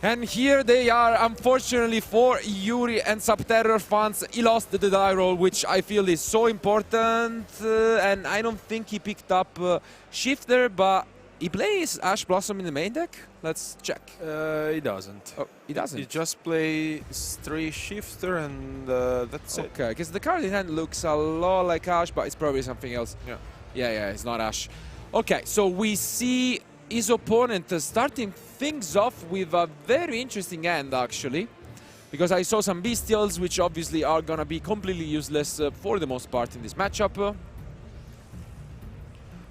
And here they are, unfortunately for Yuri and Subterror fans. He lost the die roll, which I feel is so important. And I don't think he picked up Shifter, but he plays Ash Blossom in the main deck. Let's check. He doesn't. Oh, he doesn't? He just plays 3 Shifter and that's it. Okay, because the card in hand looks a lot like Ash, but it's probably something else. Yeah. Yeah, it's not Ash. Okay, so we see his opponent starting things off with a very interesting hand, actually, because I saw some Bestials, which obviously are gonna be completely useless for the most part in this matchup.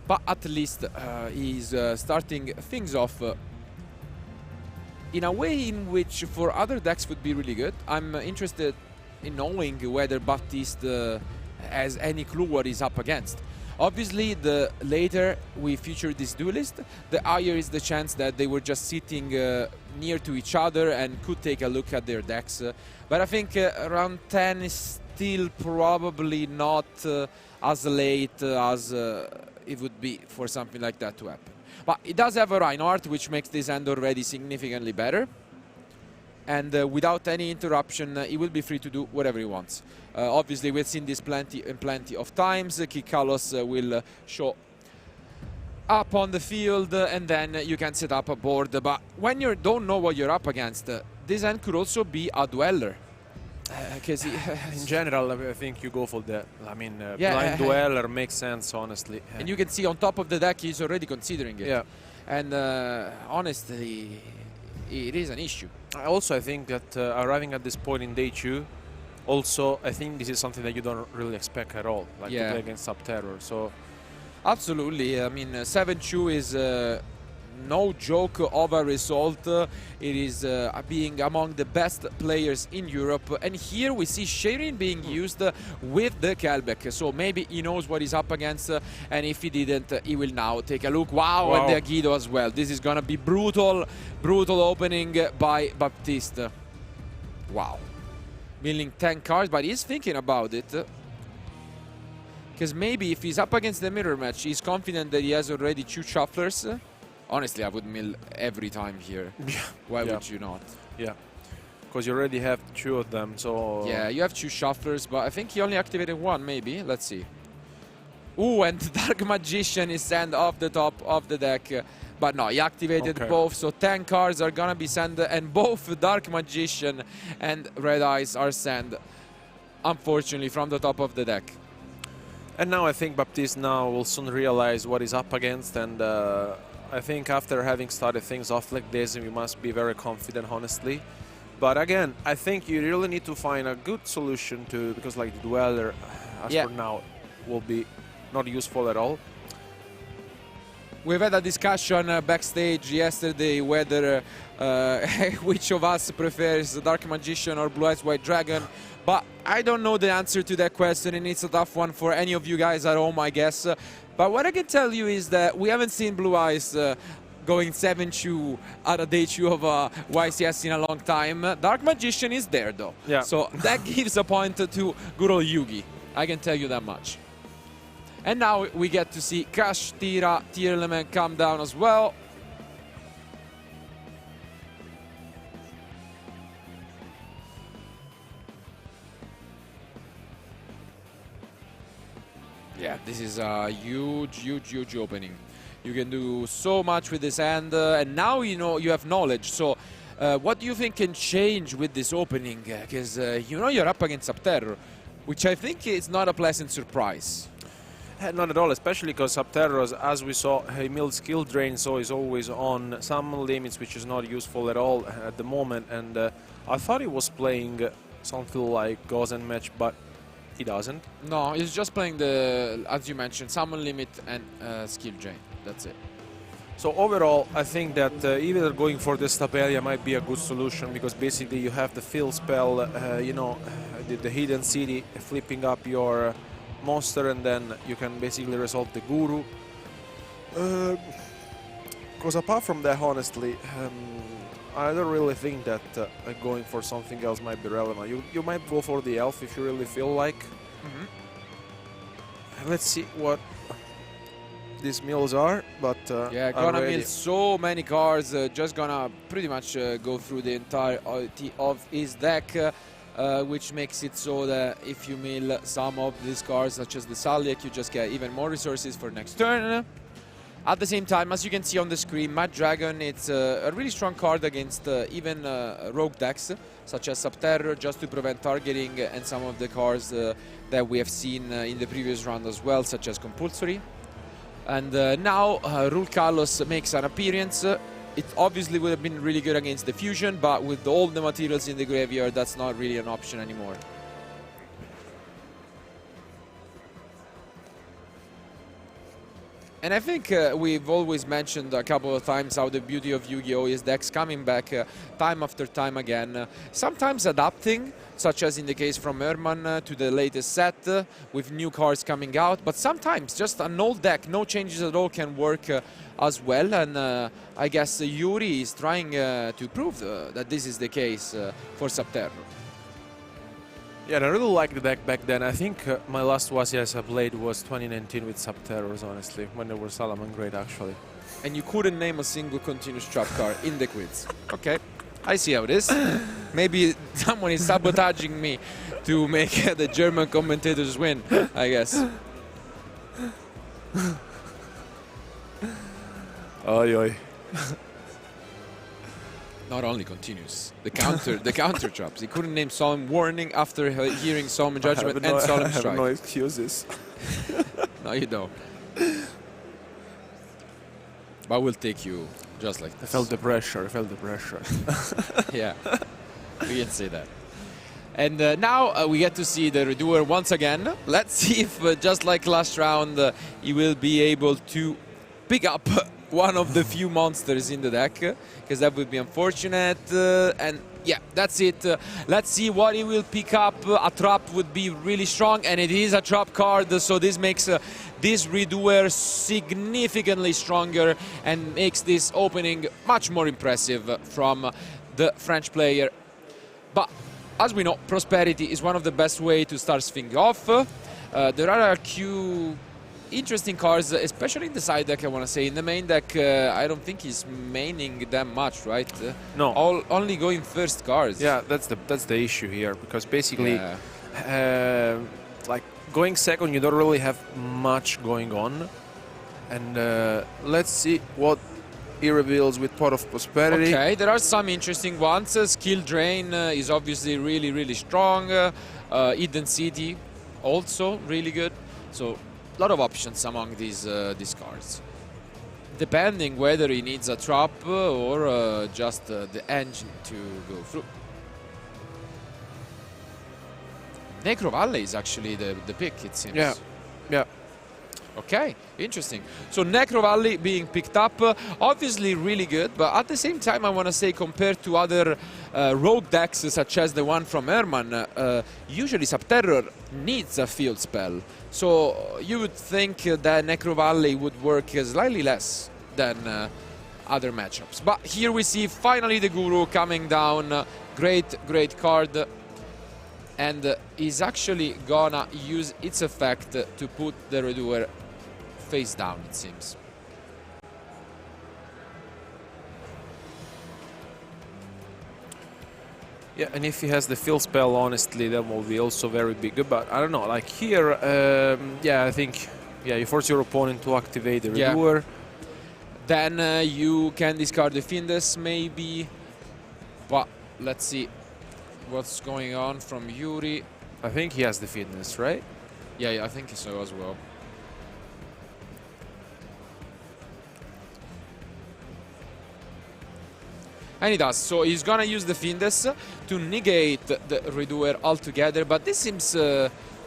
But at least he's starting things off in a way in which for other decks would be really good. I'm interested in knowing whether Baptiste has any clue what he's up against. Obviously, the later we feature this duelist, the higher is the chance that they were just sitting near to each other and could take a look at their decks. But I think round 10 is still probably not as late as it would be for something like that to happen. But it does have a Reinhardt, which makes this hand already significantly better. And without any interruption, he will be free to do whatever he wants. Obviously, we've seen this plenty of times. Kikalos will show up on the field, and then you can set up a board. But when you don't know what you're up against, this hand could also be a dweller. Because in general, I think you go for that. I mean, yeah, blind dweller makes sense, honestly. And you can see on top of the deck, he's already considering it. Yeah. And honestly, it is an issue. I think that arriving at this point in day 2, also, I think this is something that you don't really expect at all, like to play against Subterror. So, absolutely. I mean, 7-2 is no joke of a result. It is being among the best players in Europe. And here we see Sherin being used with the Kelbeck. So maybe he knows what he's up against. And if he didn't, he will now take a look. Wow. And the Agido as well. This is going to be brutal opening by Baptiste. Wow. Milling 10 cards, but he's thinking about it. Because maybe if he's up against the mirror match, he's confident that he has already 2 shufflers. Honestly, I would mill every time here. Why would you not? Yeah, because you already have 2 of them, so... Yeah, you have 2 shufflers, but I think he only activated 1, maybe. Let's see. Ooh, and Dark Magician is sent off the top of the deck. But no, he activated both, so 10 cards are gonna be sent, and both Dark Magician and Red Eyes are sent, unfortunately, from the top of the deck. And now I think Baptiste now will soon realize what he's up against, and I think after having started things off like this, we must be very confident, honestly. But again, I think you really need to find a good solution to, because like the Dweller, as for now, will be not useful at all. We've had a discussion backstage yesterday whether which of us prefers Dark Magician or Blue Eyes White Dragon, but I don't know the answer to that question, and it's a tough one for any of you guys at home, I guess. But what I can tell you is that we haven't seen Blue Eyes going 7-2 at a day 2 of YCS in a long time. Dark Magician is there, though. Yeah. So that gives a point to good old Yugi. I can tell you that much. And now we get to see Crash Tira, Tearlaments come down as well. Yeah, this is a huge opening. You can do so much with this hand, and now you know you have knowledge. So what do you think can change with this opening? Because you know you're up against Subterror, which I think is not a pleasant surprise. Not at all, especially because Subterror, as we saw, he milled skill drain, so he's always on some limits, which is not useful at all at the moment. And I thought he was playing something like Gozen Match, but he doesn't. No, he's just playing the, as you mentioned, summon limit and skill drain. That's it. So overall, I think that either going for the Stapelia might be a good solution, because basically you have the fill spell, you know, the hidden city, flipping up your monster, and then you can basically resolve the Guru. Because apart from that, honestly, I don't really think that going for something else might be relevant. You might go for the Elf if you really feel like. Let's see what these mills are, but yeah, gonna mill so many cards, just gonna pretty much go through the entirety of his deck, which makes it so that if you mill some of these cards, such as the Saliak, you just get even more resources for next turn. At the same time, as you can see on the screen, Mad Dragon, it's a really strong card against even rogue decks, such as Subterror, just to prevent targeting, and some of the cards that we have seen in the previous round as well, such as Compulsory. And now Rule Kalos makes an appearance. It obviously would have been really good against the Fusion, but with all the materials in the graveyard, that's not really an option anymore. And I think we've always mentioned a couple of times how the beauty of Yu-Gi-Oh! Is decks coming back time after time again. Sometimes adapting, such as in the case from Herman to the latest set, with new cards coming out. But sometimes just an old deck, no changes at all, can work as well. And I guess Yuri is trying to prove that this is the case for Subterror. Yeah, and I really liked the deck back then. I think my last YCS I played was 2019 with Subterrors, honestly, when they were Salaman great, actually. And you couldn't name a single continuous trap card in the quiz. Okay, I see how it is. Maybe someone is sabotaging me to make the German commentators win, I guess. Oi, oi. Not only continuous, the counter traps. He couldn't name Solemn Warning after hearing Solemn Judgment and Solemn Strike. I have no excuses. No, you don't. But we'll take you just like this. I felt the pressure. Yeah, we can say that. And now we get to see the Redoer once again. Let's see if, just like last round, he will be able to pick up one of the few monsters in the deck, because that would be unfortunate. And yeah, that's it. Let's see what he will pick up. A trap would be really strong, and it is a trap card, so this makes this Redoer significantly stronger and makes this opening much more impressive from the French player. But as we know, Prosperity is one of the best way to start things off. There are a few interesting cards, especially in the side deck, I want to say. In the main deck, I don't think he's maining them much, right? No. Only going first cards. Yeah, that's the issue here, because basically, like, going second, you don't really have much going on. And let's see what he reveals with Pot of Prosperity. Okay, there are some interesting ones. Skill Drain is obviously really, really strong. Eden City, also really good. So a lot of options among these cards, depending whether he needs a trap or just the engine to go through. Necro Valley is actually the pick, it seems. Yeah, yeah. Okay, interesting. So Necro Valley being picked up, obviously really good, but at the same time I want to say, compared to other rogue decks such as the one from Herman, usually Subterror needs a field spell. So you would think that Necro Valley would work slightly less than other matchups. But here we see finally the Guru coming down. Great card. And he's actually gonna use its effect to put the Redoer face down, it seems. Yeah, and if he has the fill spell, honestly, that will be also very big. But I don't know, like here, yeah, I think, yeah, you force your opponent to activate the Redoer. Then you can discard the Findus, maybe. But let's see what's going on from Yuri. I think he has the fitness, right? Yeah, I think so as well. And he does. So he's gonna use the Findus to negate the Redoer altogether. But this seems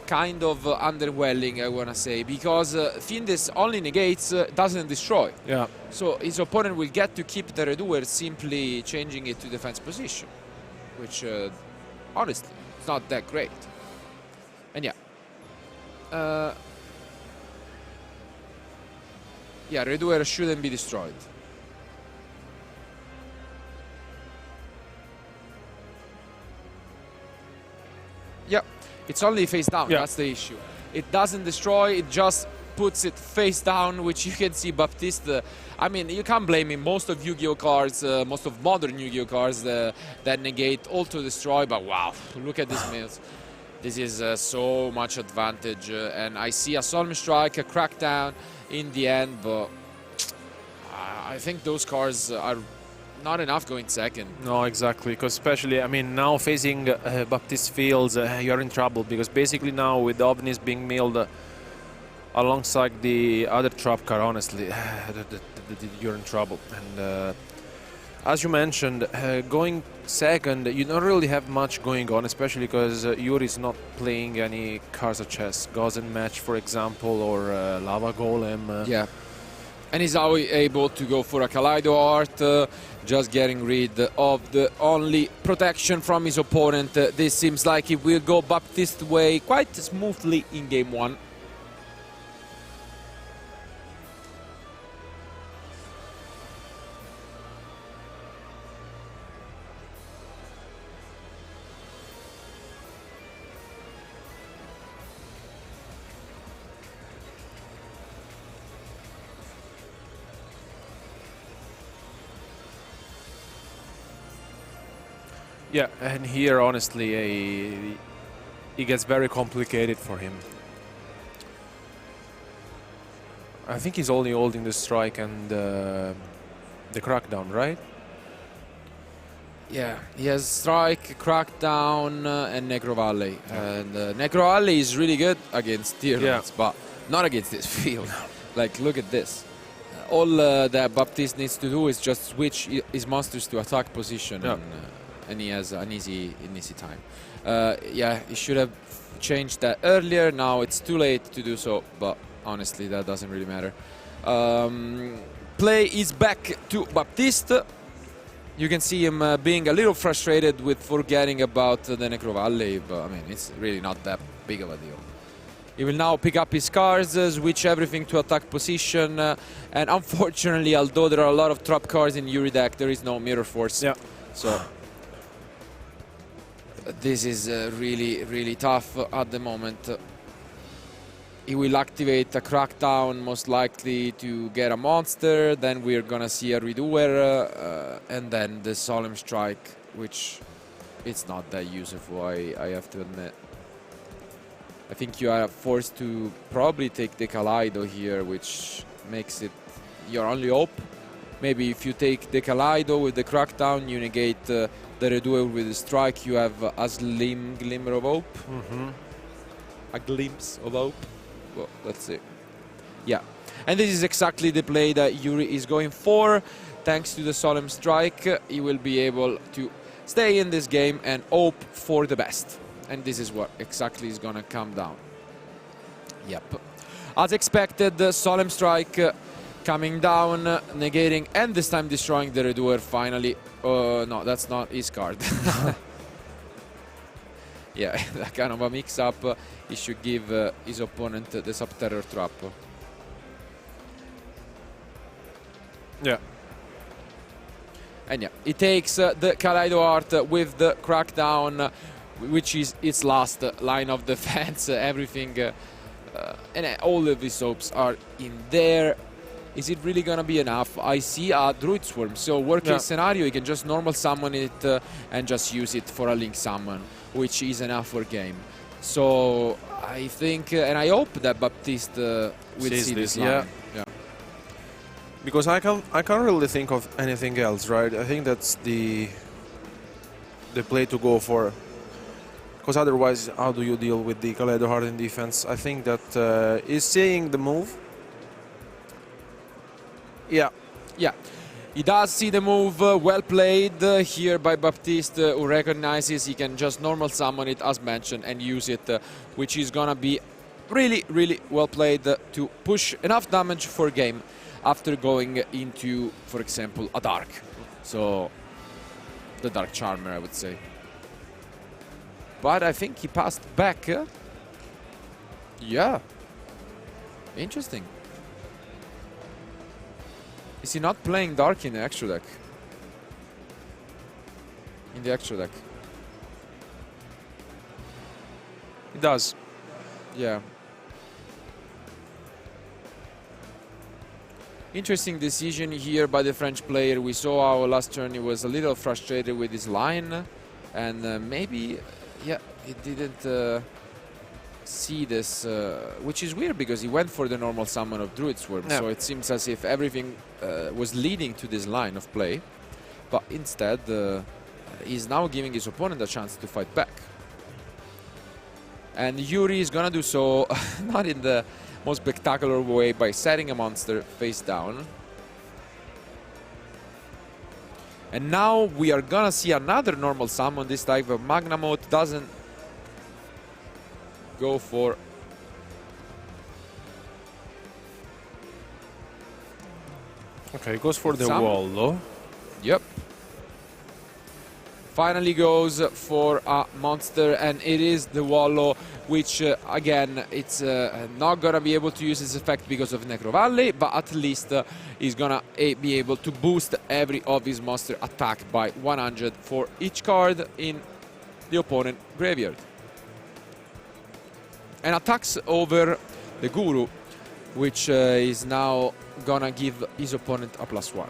kind of underwhelming, I wanna say, because Findus only negates, doesn't destroy. Yeah. So his opponent will get to keep the Redoer, simply changing it to defense position, which honestly, it's not that great. And yeah. Yeah, Redoer shouldn't be destroyed. Yeah, it's only face down, that's the issue. It doesn't destroy, it just puts it face down, which you can see Baptiste. I mean, you can't blame him. Most of Yu-Gi-Oh cards, most of modern Yu-Gi-Oh cards that negate auto destroy. But wow, look at these mills. This is so much advantage, and I see a Solemn Strike, a Crackdown in the end, but I think those cards are not enough going second. No, exactly, because especially, I mean, now facing Baptiste fields, you're in trouble, because basically now with the ovnis being milled alongside the other trap card, honestly, you're in trouble. And as you mentioned, going second, you don't really have much going on, especially because Yuri is not playing any cards such as Gozen Match, for example, or Lava Golem. Yeah. And he's now able to go for a Kaleido Art, just getting rid of the only protection from his opponent. This seems like it will go Baptiste's way quite smoothly in game one. Yeah, and here, honestly, it gets very complicated for him. I think he's only holding the strike and the crackdown, right? Yeah, he has strike, crackdown, and Necro Valley. And Necro Valley is really good against Tearlaments, but not against this field. Like, look at this. All that Baptiste needs to do is just switch his monsters to attack position, and he has an easy time. Yeah, he should have changed that earlier. Now it's too late to do so, but honestly, that doesn't really matter. Play is back to Baptiste. You can see him being a little frustrated with forgetting about the Necro Valley, but I mean, it's really not that big of a deal. He will now pick up his cards, switch everything to attack position, and unfortunately, although there are a lot of trap cards in Yuri deck, there is no Mirror Force. Yeah. So this is really tough at the moment. He will activate a Crackdown, most likely to get a monster. Then we're gonna see a Redoer, and then the Solemn Strike, which it's not that useful, I have to admit. I think you are forced to probably take the Kaleido here, which makes it your only hope. Maybe if you take the Kaleido with the Crackdown, you negate the Redoer with the Strike, you have a glimmer of hope. A glimpse of hope. Well, let's see. Yeah, and this is exactly the play that Yuri is going for. Thanks to the Solemn Strike, he will be able to stay in this game and hope for the best. And this is what exactly is gonna come down. Yep. As expected, the Solemn Strike coming down, negating, and this time destroying the Redoer finally. No, that's not his card. Yeah, that kind of a mix-up. He should give his opponent the Subterror trap. Yeah. And yeah, he takes the Kaleido Art with the Crackdown, which is its last line of defense. Everything, and all of his hopes are in there. Is it really gonna be enough? I see a Druid Swarm, so worst case scenario, you can just normal summon it and just use it for a Link Summon, which is enough for game. So I think, and I hope that Baptiste will see this line. Yeah. Because I can't really think of anything else, right? I think that's the play to go for. Because otherwise, how do you deal with the Kaleido Hard in defense? I think that is seeing the move. Yeah. He does see the move. Well played here by Baptiste, who recognizes he can just normal summon it, as mentioned, and use it, which is gonna be really well played to push enough damage for game after going into, for example, a Dark. So, the Dark Charmer, I would say. But I think he passed back. Yeah. Interesting. Is he not playing Dark in the extra deck? In the extra deck. It does. Yeah. Interesting decision here by the French player. We saw how last turn he was a little frustrated with his line, and maybe, yeah, he didn't see this, which is weird because he went for the normal summon of Druid Swarm, so it seems as if everything was leading to this line of play, but instead he's now giving his opponent a chance to fight back. And Yuri is gonna do so not in the most spectacular way by setting a monster face down. And now we are gonna see another normal summon. This type of Magnamote doesn't go for okay, goes for the wall though. Yep. Finally goes for a monster, and it is the Wallow, which again, it's not gonna be able to use its effect because of Necro Valley, but at least he's gonna be able to boost every of his monster attack by 100 for each card in the opponent graveyard. And attacks over the Guru, which is now gonna give his opponent a +1.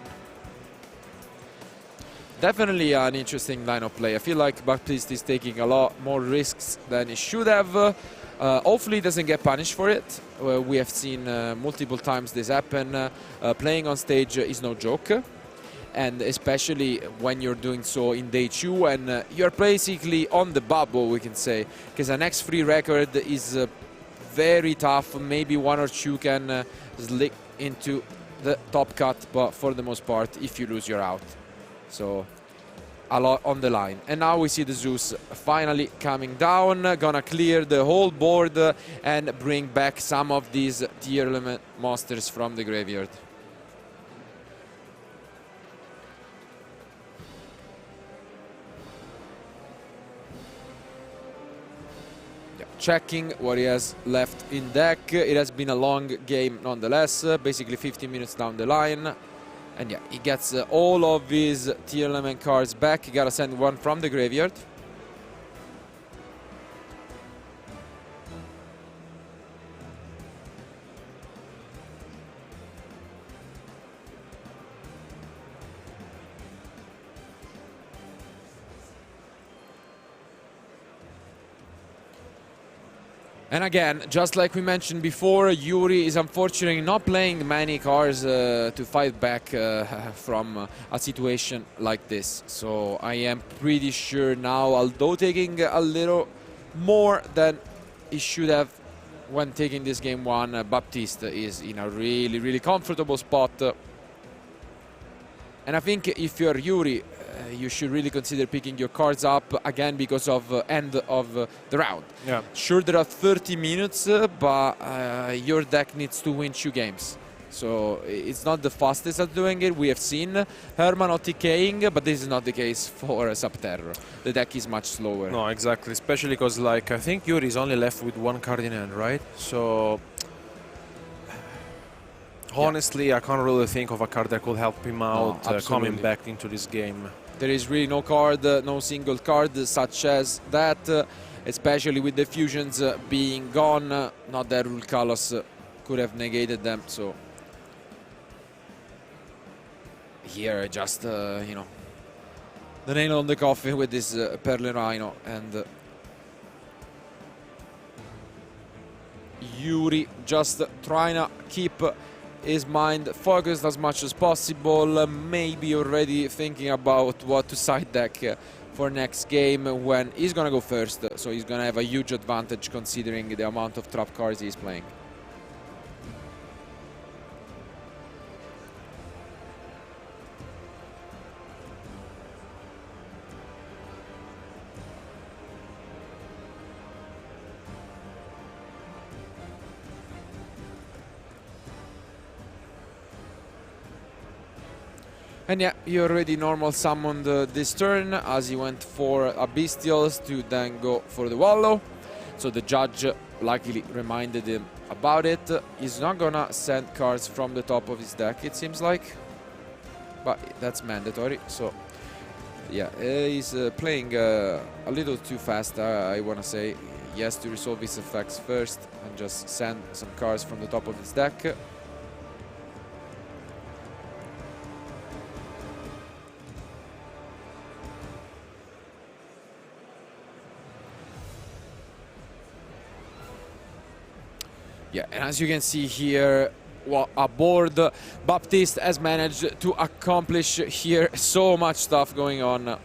Definitely an interesting line of play. I feel like Baptiste is taking a lot more risks than he should have. Hopefully he doesn't get punished for it. We have seen multiple times this happen. Playing on stage is no joke. And especially when you're doing so in day 2 and you're basically on the bubble, we can say. Because an X3 record is very tough. Maybe 1 or 2 can slick into the top cut, but for the most part, if you lose, you're out. So a lot on the line. And now we see the Zeus finally coming down, gonna clear the whole board and bring back some of these Tearlaments monsters from the graveyard. Yeah, checking what he has left in deck. It has been a long game nonetheless, basically 15 minutes down the line. And yeah, he gets all of his Tearlaments cards back. He gotta send one from the graveyard. And again, just like we mentioned before, Yuri is unfortunately not playing many cards to fight back from a situation like this. So I am pretty sure now, although taking a little more than he should have when taking this game 1, Baptiste is in a really, really comfortable spot. And I think if you're Yuri, you should really consider picking your cards up again because of end of the round. Yeah. Sure, there are 30 minutes, but your deck needs to win 2 games. So it's not the fastest at doing it. We have seen Herman not TKing, but this is not the case for Subterror. The deck is much slower. No, exactly. Especially because, like, I think Yuri is only left with 1 card in hand, right? So honestly, I can't really think of a card that could help him out coming back into this game. There is really no card, no single card such as that, especially with the fusions being gone. Not that Rule Kalos could have negated them, so here just, you know, the nail on the coffin with this Perle Rhino. And Yuri just trying to keep his mind focused as much as possible, maybe already thinking about what to side deck for next game when he's gonna go first, so he's gonna have a huge advantage considering the amount of trap cards he's playing. And yeah, he already normal summoned this turn as he went for a Bestials to then go for the Wallow. So the judge luckily reminded him about it. He's not gonna send cards from the top of his deck, it seems like. But that's mandatory, so yeah, he's playing a little too fast, I wanna say. He has to resolve his effects first and just send some cards from the top of his deck. Yeah, and as you can see here, aboard, Baptiste has managed to accomplish here so much stuff going on.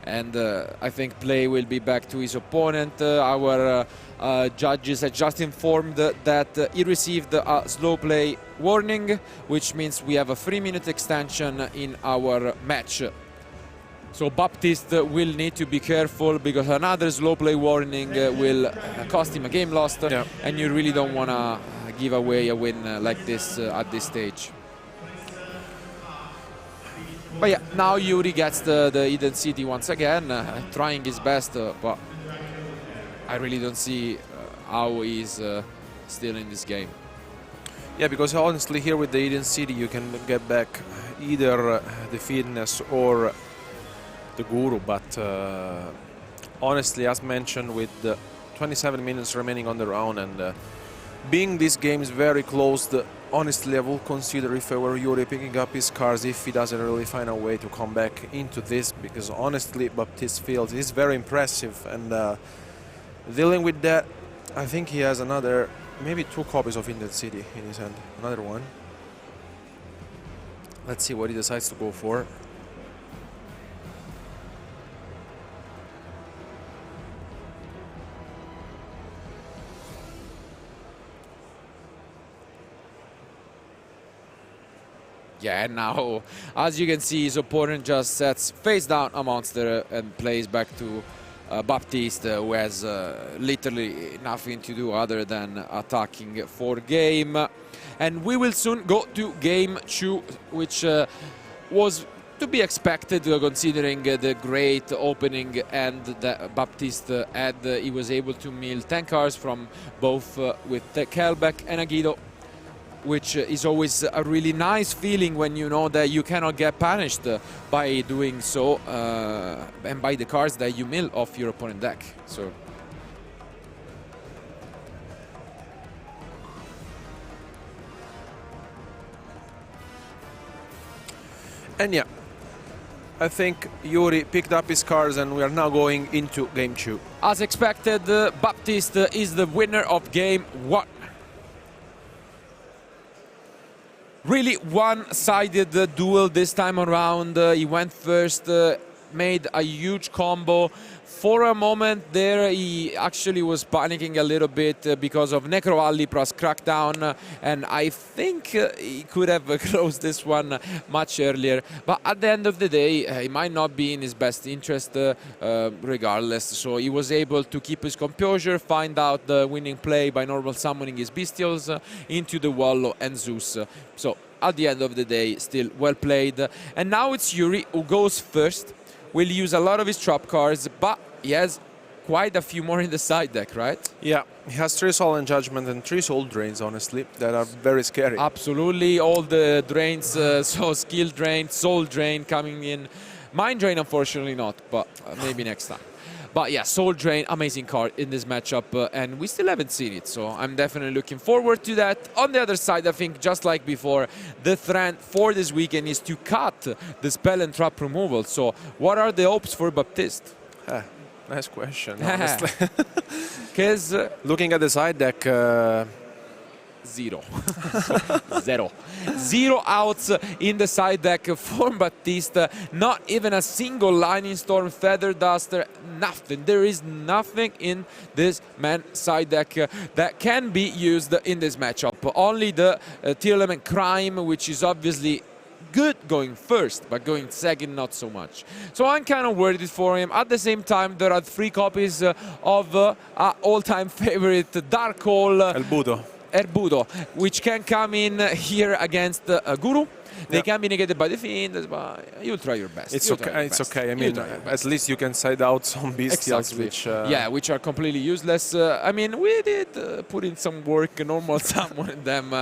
And I think play will be back to his opponent. Our judges had just informed that he received a slow play warning, which means we have a 3-minute extension in our match. So Baptiste will need to be careful, because another slow play warning will cost him a game lost, yeah. and you really don't want to give away a win like this at this stage. But yeah, now Yuri gets the Hidden City once again, trying his best, but I really don't see how he's still in this game. Yeah, because honestly here with the Hidden City you can get back either the fitness or the Guru, but honestly, as mentioned, with 27 minutes remaining on the round and being this game is very close, honestly I will consider, if I were Yuri, picking up his cards if he doesn't really find a way to come back into this, because honestly Baptiste field is very impressive, and dealing with that, I think he has another, maybe 2 copies of Hidden City in his hand, another one. Let's see what he decides to go for. Yeah, and now, as you can see, his opponent just sets face down a monster and plays back to Baptiste, who has literally nothing to do other than attacking for game. And we will soon go to game 2, which was to be expected, considering the great opening and that Baptiste had. He was able to mill 10 cards from both with Kelbeck and Aguido, which is always a really nice feeling when you know that you cannot get punished by doing so, and by the cards that you mill off your opponent deck. So and yeah, I think Yuri picked up his cards and we are now going into game 2. as expected, Baptiste is the winner of game 1. Really one-sided duel this time around. He went first, made a huge combo. For a moment there, he actually was panicking a little bit because of Necro Alley plus Crackdown, and I think he could have closed this one much earlier. But at the end of the day, it might not be in his best interest regardless. So he was able to keep his composure, find out the winning play by normal summoning his Bestials into the Wallow and Zeus. So at the end of the day, still well played. And now it's Yuri who goes first. Will use a lot of his trap cards, but he has quite a few more in the side deck, right? Yeah, he has 3 Soul Judgment and 3 Soul Drains, honestly, that are very scary. Absolutely, all the drains, so Skill Drain, Soul Drain coming in. Mind Drain, unfortunately not, but maybe next time. But yeah, Soul Drain, amazing card in this matchup, and we still haven't seen it, so I'm definitely looking forward to that. On the other side, I think, just like before, the trend for this weekend is to cut the spell and trap removal. So what are the hopes for Baptiste? Nice question, honestly. Because looking at the side deck, zero. Zero. 0 outs in the side deck for Baptiste. Not even a single Lightning Storm, Feather Duster, nothing. There is nothing in this man side deck that can be used in this matchup. Only the Tearlaments Crime, which is obviously good going first, but going second not so much. So I'm kind of worried for him. At the same time, there are 3 copies of our all-time favorite Dark Hole Erbudo, which can come in here against Guru. They can be negated by the Fiend, but you'll try your best. It's okay. It's okay. I mean, at least you can side out some Bestials, exactly. Which are completely useless. I mean, we did put in some work, normal summon them,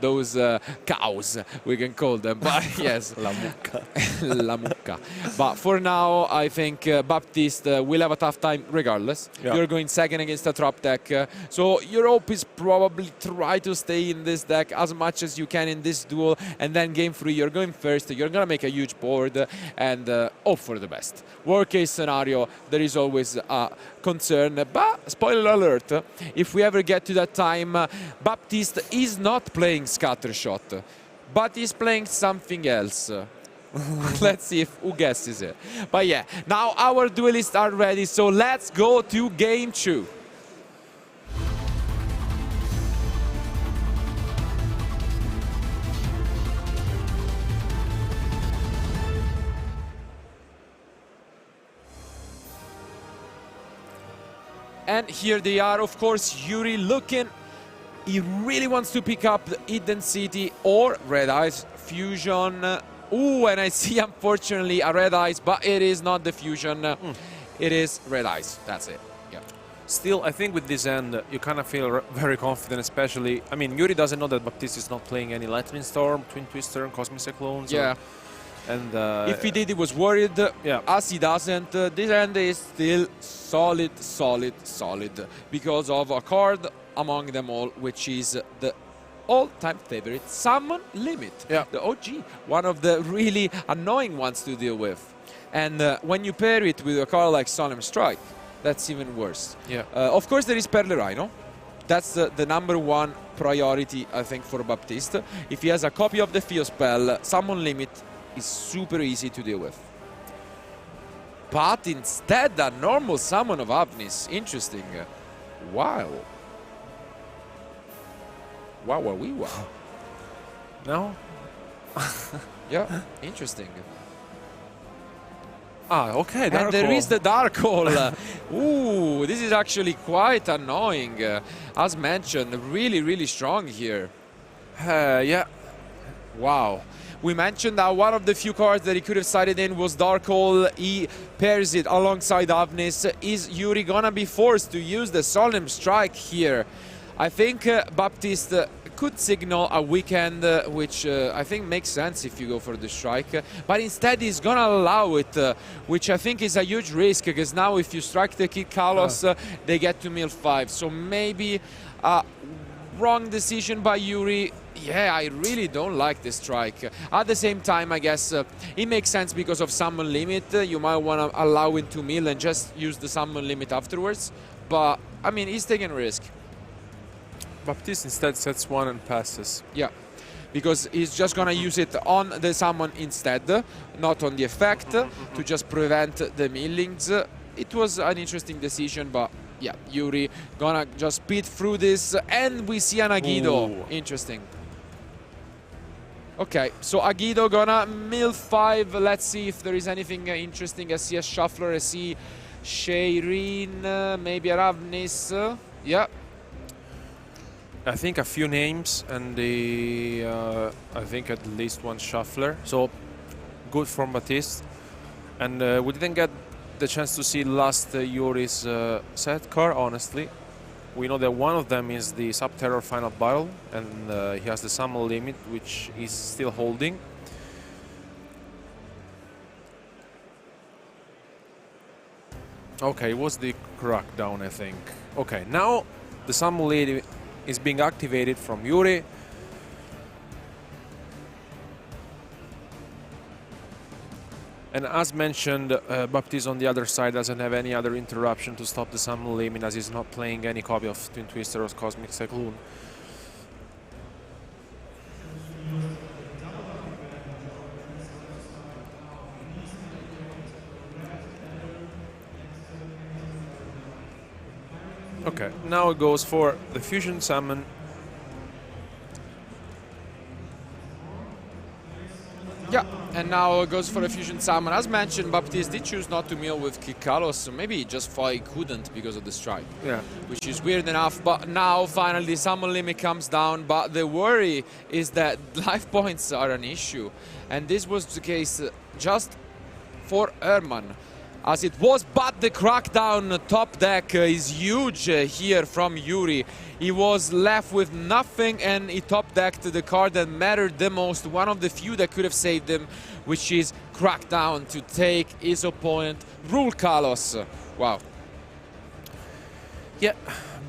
those cows, we can call them. But yes, La Mucca. La Mucca. But for now, I think Baptiste will have a tough time regardless. Yeah. You're going second against a trap deck. So your hope is probably try to stay in this deck as much as you can in this duel, and then end game 3, you're going first, you're going to make a huge board and hope for the best. Worst case scenario, there is always a concern. But, spoiler alert, if we ever get to that time, Baptiste is not playing Scattershot, but he's playing something else. Let's see if who guesses it. But yeah, now our duelists are ready, so let's go to game 2. And here they are, of course, Yuri looking. He really wants to pick up the Hidden City or Red Eyes Fusion. Ooh, and I see, unfortunately, a Red Eyes, but it is not the Fusion. It is Red Eyes. That's it. Yeah. Still, I think with this end, you kind of feel very confident, especially... I mean, Yuri doesn't know that Baptiste is not playing any Lightning Storm, Twin Twister, and Cosmic Cyclone. Yeah. And if he did, he was worried. Yeah. As he doesn't, this end is still solid, solid, solid. Because of a card among them all, which is the all-time favorite, Summon Limit. Yeah. The OG. One of the really annoying ones to deal with. And when you pair it with a card like Solemn Strike, that's even worse. Yeah. Of course, there is Perle Rhino. That's the #1 priority, I think, for Baptiste. If he has a copy of the Field Spell, Summon Limit is super easy to deal with. But instead, a normal summon of Avnis. Interesting. Wow. Wow, wow, wee, wow. No? Yeah, interesting. Ah, okay, Dark And there Hole. is the Dark Hole. Ooh, this is actually quite annoying. As mentioned, really, really strong here. Yeah. Wow. We mentioned that one of the few cards that he could have sided in was Dark Hole. He pairs it alongside Avnis. Is Yuri gonna be forced to use the Solemn Strike here? I think Baptiste could signal a weekend, which I think makes sense if you go for the strike. But instead he's gonna allow it, which I think is a huge risk, because now if you strike the Kid Kalos, they get to mill 5. So maybe a wrong decision by Yuri. Yeah, I really don't like this strike. At the same time, I guess it makes sense because of Summon Limit. You might want to allow him to mill and just use the Summon Limit afterwards. But, I mean, he's taking a risk. Baptiste instead sets 1 and passes. Yeah, because he's just going to use it on the summon instead, not on the effect, to just prevent the millings. It was an interesting decision, but yeah, Yuri gonna just speed through this, and we see an Agido. Ooh. Interesting. Okay, so Agido gonna mill 5. Let's see if there is anything interesting. I see a Shuffler, I see Shayrin, maybe a Ravnis. Yeah. I think a few names and I think at least one Shuffler. So good from Baptiste. And we didn't get the chance to see last Yuri's set card, honestly. We know that one of them is the Subterror Final Battle, and he has the Summon Limit, which is still holding. Okay, it was the Crackdown, I think. Okay, now the Summon Limit is being activated from Yuri. And as mentioned, Baptiste on the other side doesn't have any other interruption to stop the Summon Limit, as he's not playing any copy of Twin Twister or Cosmic Cyclone. Okay, now it goes for the Fusion Summon. Yeah, and now it goes for a Fusion Summon. As mentioned, Baptiste did choose not to mill with Kikalos, so maybe he just thought he couldn't because of the strike. Yeah. Which is weird enough, but now finally the Summon Limit comes down, but the worry is that life points are an issue. And this was the case just for Herman, as it was, but the Crackdown top deck is huge here from Yuri. He was left with nothing and he top decked the card that mattered the most, one of the few that could have saved him, which is Crackdown to take his opponent, Rule Kalos. Wow. Yeah,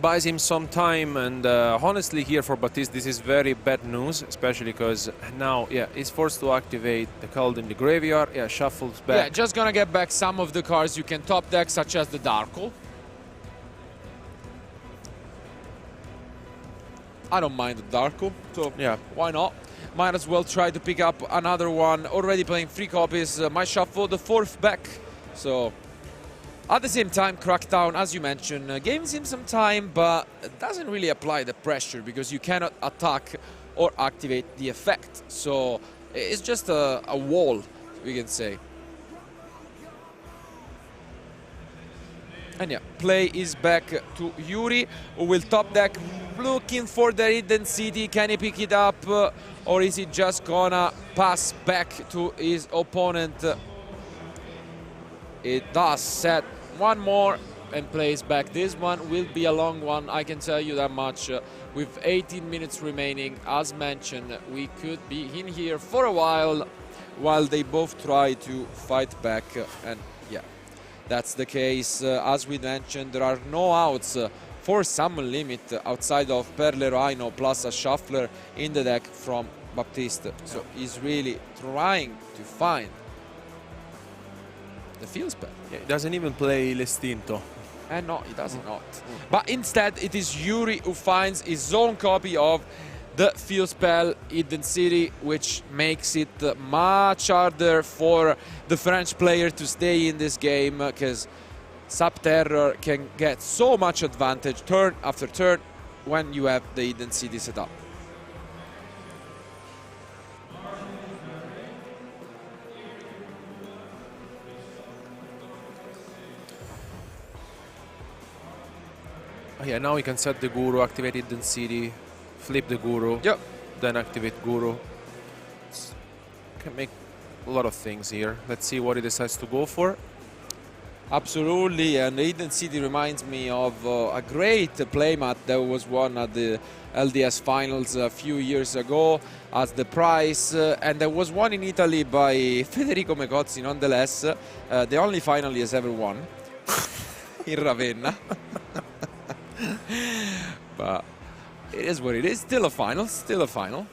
buys him some time, and honestly here for Baptiste this is very bad news, especially because now he's forced to activate the card in the graveyard. Shuffles back. Yeah, just gonna get back some of the cards you can top deck, such as the Darko. I don't mind the Darko, so Yeah. why not? Might as well try to pick up another one. Already playing 3 copies. Might shuffle the 4th back. So at the same time, Crackdown, as you mentioned, gains him some time, but doesn't really apply the pressure because you cannot attack or activate the effect. So it's just a wall, we can say. And yeah, play is back to Yuri, who will top deck, looking for the Hidden City. Can he pick it up, or is he just gonna pass back to his opponent? It does set one more and plays back. This one will be a long one, I can tell you that much. With 18 minutes remaining, as mentioned, we could be in here for a while they both try to fight back. And yeah, that's the case. As we mentioned, there are no outs for summon limit outside of Perle Rhino plus a shuffler in the deck from Baptiste. So he's really trying to find the field spell. He doesn't even play L'Estinto. And no, he does not. But instead, it is Yuri who finds his own copy of the field spell Hidden City, which makes it much harder for the French player to stay in this game, because Subterror can get so much advantage turn after turn when you have the Hidden City set up. Yeah, now we can set the Guru, activate Hidden City, flip the Guru, Yep. then activate Guru. Can make a lot of things here. Let's see what he decides to go for. Absolutely, and Hidden City reminds me of a great playmat that was won at the LDS finals a few years ago as the prize, and there was one in Italy by Federico Mecozzi nonetheless, the only final he has ever won in Ravenna. But it is what it is, still a final, still a final.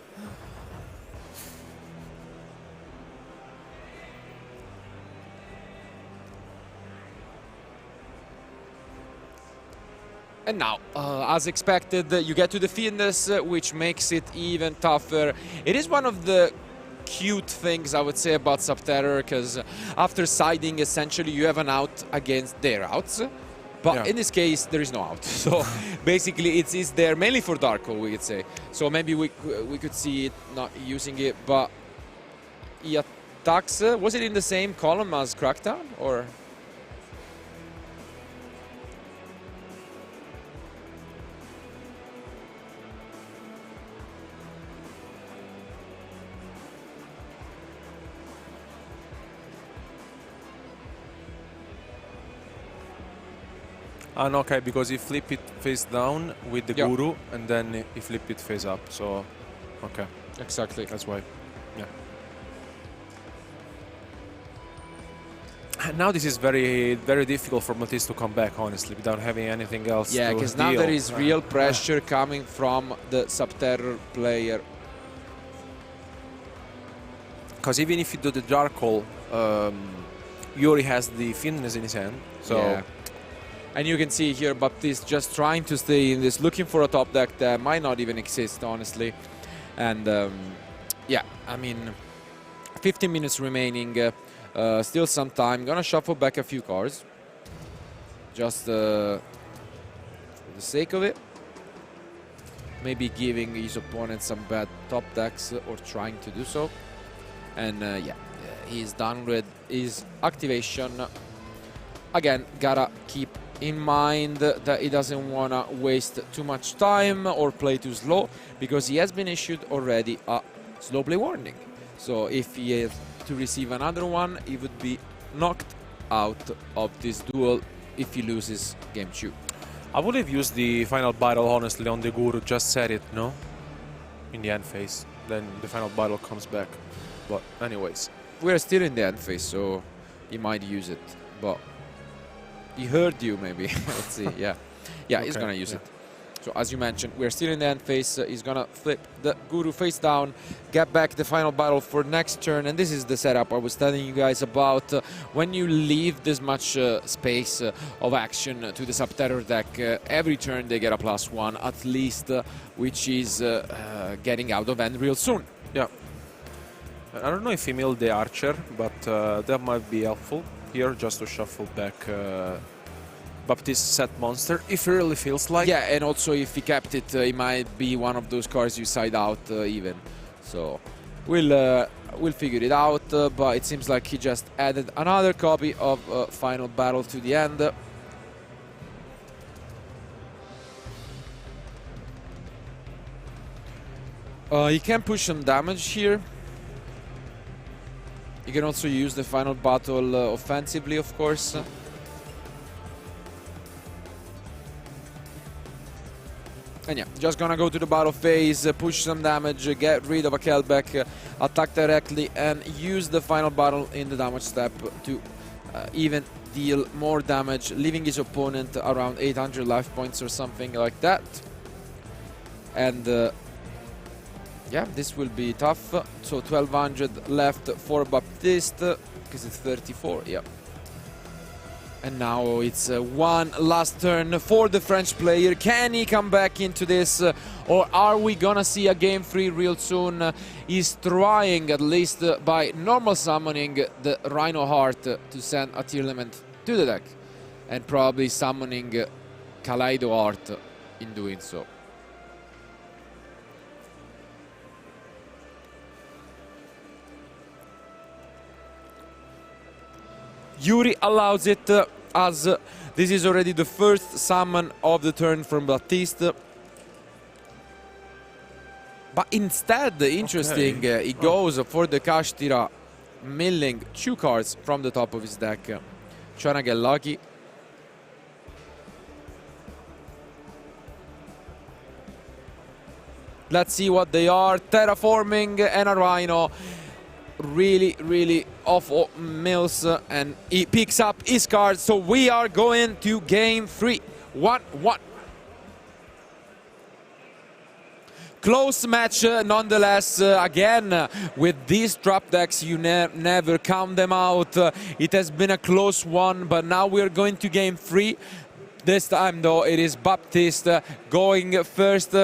And now, as expected, you get to the Fiendus, which makes it even tougher. It is one of the cute things, I would say, about Subterror, because after siding, essentially, you have an out against their outs. But in this case, there is no out. So basically, it is there mainly for Darko, we could say. So maybe we could see it not using it, but he attacks. Was it in the same column as Crackdown, or? Okay, because he flipped it face down with the Guru, and then he flipped it face up. So, okay. Exactly. That's why. Yeah. And now this is very, very difficult for Baptiste to come back, honestly, without having anything else. Yeah, because now there is real pressure coming from the Subterror player. Because even if you do the Dark Hole, Yuri has the Fiendness in his hand. So. Yeah. And you can see here Baptiste just trying to stay in this, looking for a top deck that might not even exist, honestly. And yeah, I mean, 15 minutes remaining, still some time. Gonna shuffle back a few cards, just for the sake of it. Maybe giving his opponent some bad top decks or trying to do so. And yeah, he's done with his activation. Again, gotta keep in mind that he doesn't want to waste too much time or play too slow, because he has been issued already a slow play warning. So if he has to receive another one, he would be knocked out of this duel if he loses game 2. I would have used the final battle, honestly, on the Guru, just set it, no? In the end phase. Then the final battle comes back. But anyways. We're still in the end phase, so he might use it. But he heard you, maybe. Let's see, yeah. Yeah, he's gonna use it. So as you mentioned, we're still in the end phase. He's gonna flip the Guru face down, get back the final battle for next turn, and this is the setup I was telling you guys about. When you leave this much space of action to the Subterror deck, every turn they get a +1 at least, which is getting out of hand real soon. Yeah. I don't know if he milled the Archer, but that might be helpful here, just to shuffle back Baptiste set monster, if it really feels like. Yeah, and also if he kept it, it might be one of those cards you side out even. So we'll figure it out, but it seems like he just added another copy of Final Battle to the end. He can push some damage here. You can also use the Final Battle offensively, of course. And yeah, just gonna go to the battle phase, push some damage, get rid of a Kelbeck, attack directly, and use the final battle in the damage step to even deal more damage, leaving his opponent around 800 life points or something like that. And yeah, this will be tough. So 1200 left for Baptiste, because it's 34, yeah. And now it's one last turn for the French player. Can he come back into this, or are we gonna see a game 3 real soon? He's trying, at least by normal summoning, the Rhino Heart to send a Tearlament to the deck, and probably summoning Kaleido Heart in doing so. Yuri allows it, as this is already the first summon of the turn from Baptiste. But instead, interesting, he goes for the Kashtira, milling 2 cards from the top of his deck, trying to get lucky. Let's see what they are. Terraforming and a Rhino. Really awful mills, and he picks up his card. So we are going to game 3, 1-1. Close match nonetheless. Again, with these trap decks, you never count them out. It has been a close one, but now we're going to game 3. This time though, it is Baptiste going first.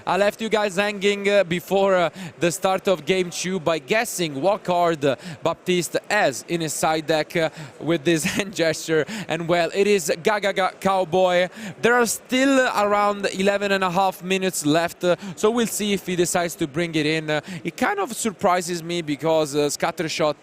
I left you guys hanging before the start of game 2 by guessing what card Baptiste has in his side deck with this hand gesture, and well, it is Gagaga Cowboy. There are still around 11.5 minutes left, so we'll see if he decides to bring it in. It kind of surprises me because Scatter Shot,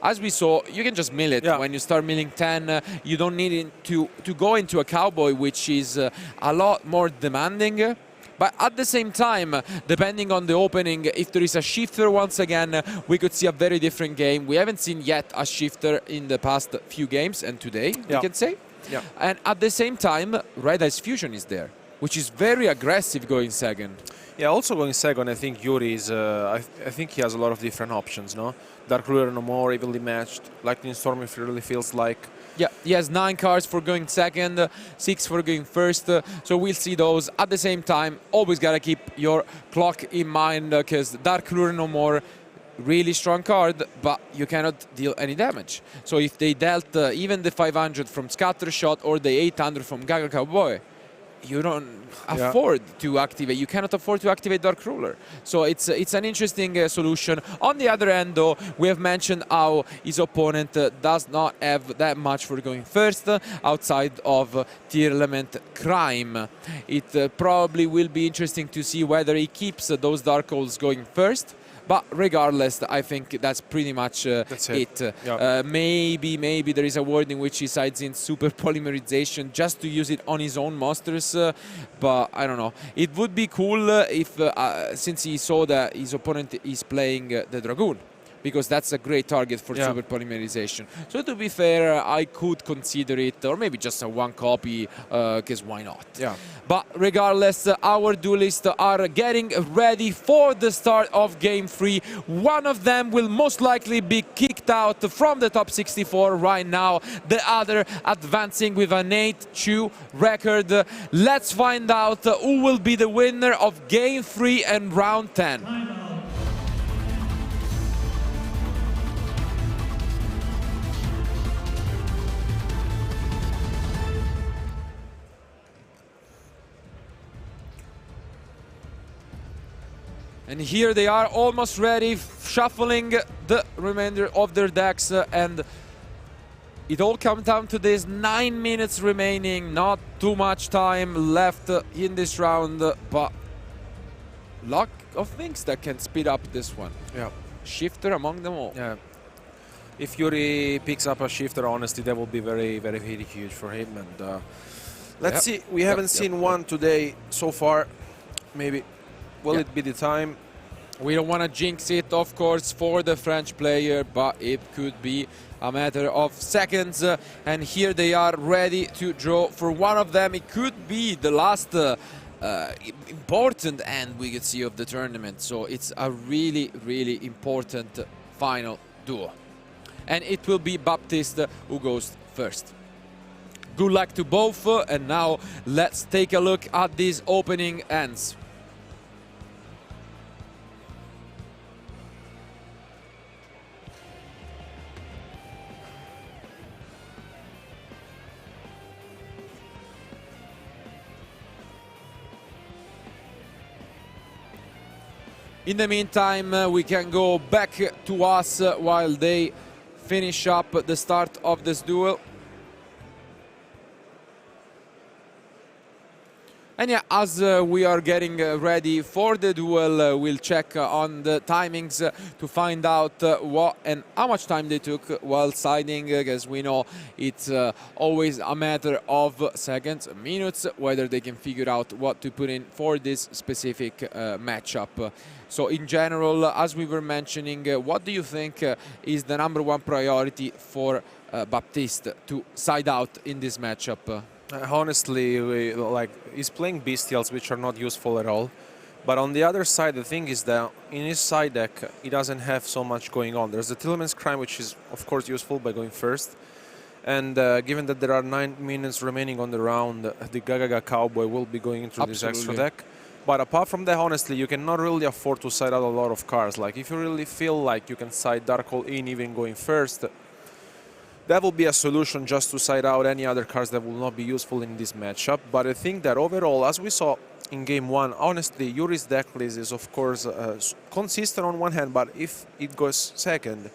as we saw, you can just mill it. Yeah. When you start milling 10, you don't need it to go into a Cowboy, which is a lot more demanding. But at the same time, depending on the opening, if there is a shifter once again, we could see a very different game. We haven't seen yet a shifter in the past few games, and today, we can say. Yeah. And at the same time, Red Eyes Fusion is there, which is very aggressive going second. Yeah, also going second, I think Yuri is, I think he has a lot of different options, no? Dark Ruler no more, evenly matched, Lightning Storm if it really feels like. Yeah, he has 9 cards for going second, 6 for going first, so we'll see those. At the same time, always gotta keep your clock in mind, because Dark Lure No More, really strong card, but you cannot deal any damage. So if they dealt even the 500 from Scatter Shot or the 800 from Gaga Cowboy, you don't afford to activate. You cannot afford to activate Dark Ruler. So it's an interesting solution. On the other end, though, we have mentioned how his opponent does not have that much for going first outside of Tearlament Crime. It probably will be interesting to see whether he keeps those Dark Holes going first. But regardless, I think that's pretty much it. Yep. Maybe there is a word in which he sides in super polymerization just to use it on his own monsters, but I don't know. It would be cool if, since he saw that his opponent is playing the Dragoon, because that's a great target for super polymerization. So to be fair, I could consider it, or maybe just a one copy, because why not? Yeah. But regardless, our duelists are getting ready for the start of Game 3. One of them will most likely be kicked out from the top 64 right now. The other advancing with an 8-2 record. Let's find out who will be the winner of Game 3 and Round 10. And here they are, almost ready, shuffling the remainder of their decks, and it all comes down to this. 9 minutes remaining, not too much time left in this round, but lot of things that can speed up this one. Yeah. Shifter among them all. Yeah. If Yuri picks up a shifter, honestly, that will be very, very, very huge for him. And let's see. We haven't seen one today so far. Maybe. Will it be the time? We don't want to jinx it, of course, for the French player, but it could be a matter of seconds. And here they are ready to draw for one of them. It could be the last important end we could see of the tournament. So it's a really, really important final duo. And it will be Baptiste who goes first. Good luck to both. And now let's take a look at these opening ends. In the meantime, we can go back to us while they finish up the start of this duel. And yeah, as we are getting ready for the duel, we'll check on the timings to find out what and how much time they took while siding, because we know it's always a matter of seconds, minutes, whether they can figure out what to put in for this specific matchup. So in general, as we were mentioning, what do you think is the #1 priority for Baptiste to side out in this matchup? Honestly, he's playing bestials, which are not useful at all. But on the other side, the thing is that in his side deck, he doesn't have so much going on. There's the Tearlaments Crime, which is, of course, useful by going first. And given that there are 9 minutes remaining on the round, the Gagaga Cowboy will be going into this extra deck. But apart from that, honestly, you cannot really afford to side out a lot of cards. Like, if you really feel like you can side Dark Hole in even going first, that will be a solution, just to side out any other cards that will not be useful in this matchup. But I think that overall, as we saw in Game 1, honestly, Yuri's deck list is, of course, consistent on one hand, but if it goes second,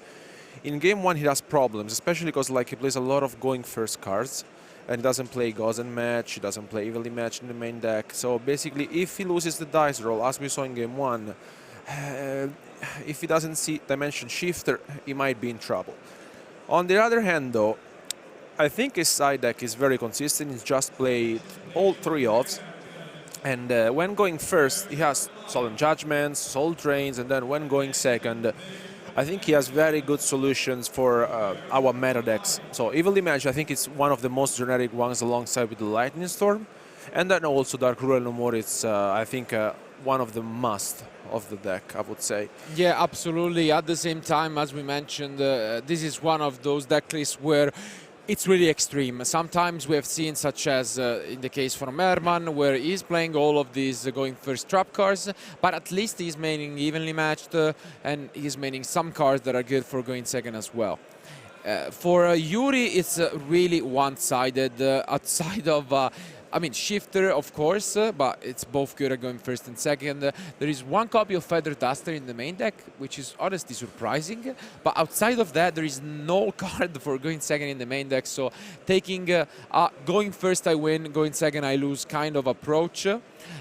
in Game 1 he has problems, especially because he plays a lot of going first cards, and he doesn't play Gods and Match, he doesn't play Evenly Matched in the main deck. So basically, if he loses the dice roll, as we saw in Game 1, if he doesn't see Dimension Shifter, he might be in trouble. On the other hand, though, I think his side deck is very consistent. He's just played all 3 offs. And when going first, he has Solemn Judgments, Soul Drains, and then when going second, I think he has very good solutions for our meta decks. So Evilly Match, I think it's one of the most generic ones alongside with the Lightning Storm. And then also Dark Ruler no More, it's I think one of the must of the deck, I would say. Yeah, absolutely. At the same time, as we mentioned, this is one of those deck lists where it's really extreme. Sometimes we have seen, such as in the case for Merman, where he's playing all of these going first trap cards, but at least he's maining Evenly Matched, and he's maining some cards that are good for going second as well. For Yuri, it's really one-sided, outside of I mean, Shifter, of course, but it's both good at going first and second. There is one copy of Feather Duster in the main deck, which is honestly surprising. But outside of that, there is no card for going second in the main deck. So taking going first, I win, going second, I lose kind of approach.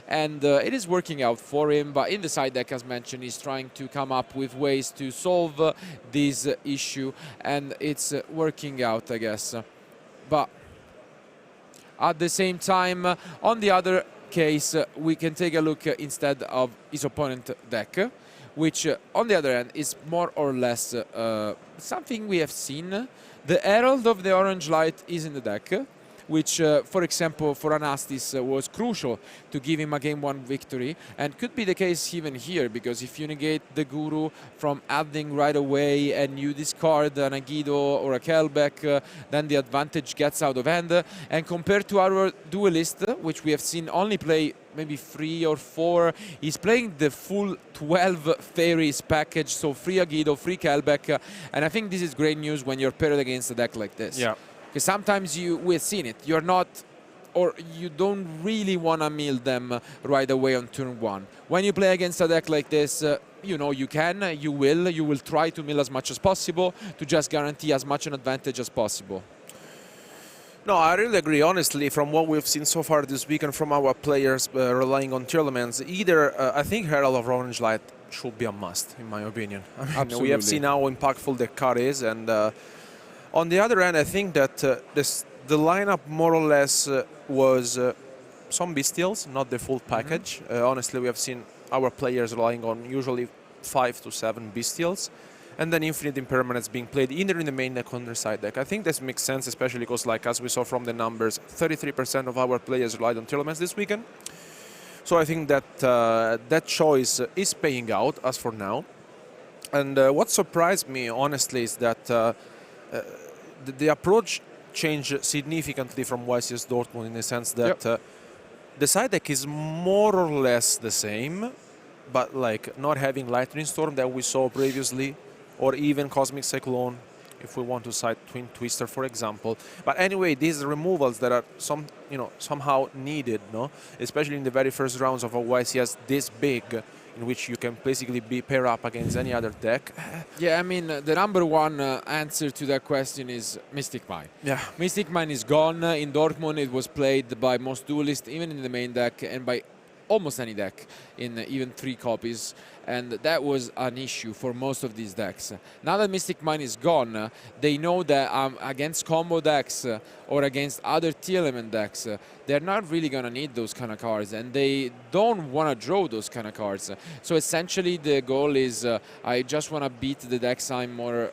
And it is working out for him. But in the side deck, as mentioned, he's trying to come up with ways to solve this issue. And it's working out, I guess. But at the same time, on the other case, we can take a look instead of his opponent deck, which on the other hand is more or less something we have seen. The Herald of the Orange Light is in the deck, which, for example, for Anastis was crucial to give him a Game 1 victory, and could be the case even here, because if you negate the Guru from adding right away and you discard an Agido or a Kelbeck, then the advantage gets out of hand. And compared to our Duelist, which we have seen only play maybe 3 or 4, he's playing the full 12 Fairies package, so free Agido, free Kelbeck, and I think this is great news when you're paired against a deck like this. Yeah. Because sometimes we've seen it, you're not, or you don't really want to mill them right away on turn 1. When you play against a deck like this, you know you can, you will try to mill as much as possible to just guarantee as much an advantage as possible. No, I really agree. Honestly, from what we've seen so far this weekend from our players relying on Tearlaments, either I think Herald of Orange Light should be a must, in my opinion. I mean, Absolutely. we have seen how impactful the card is, and on the other hand, I think that the lineup more or less was some Bestials, not the full package. Honestly, we have seen our players relying on usually 5 to 7 Bestials, and then Infinite Impermanence being played either in the main deck or on the side deck. I think this makes sense, especially because, like, as we saw from the numbers, 33% of our players relied on Tearlaments this weekend. So I think that that choice is paying out as for now. And what surprised me, honestly, is that the approach changed significantly from YCS Dortmund, in the sense that the side deck is more or less the same, but like not having Lightning Storm that we saw previously, or even Cosmic Cyclone, if we want to cite Twin Twister, for example. But anyway, these removals that are somehow needed, no, especially in the very first rounds of a YCS this big, in which you can basically pair up against any other deck. Yeah, I mean, the number one answer to that question is Mystic Mine. Yeah. Mystic Mine is gone. In Dortmund, it was played by most duelists, even in the main deck, and by almost any deck in even 3 copies, and that was an issue for most of these decks. Now that Mystic Mine is gone, they know that against combo decks or against other Tearlament decks, they're not really going to need those kind of cards, and they don't want to draw those kind of cards. So essentially the goal is I just want to beat the decks I'm more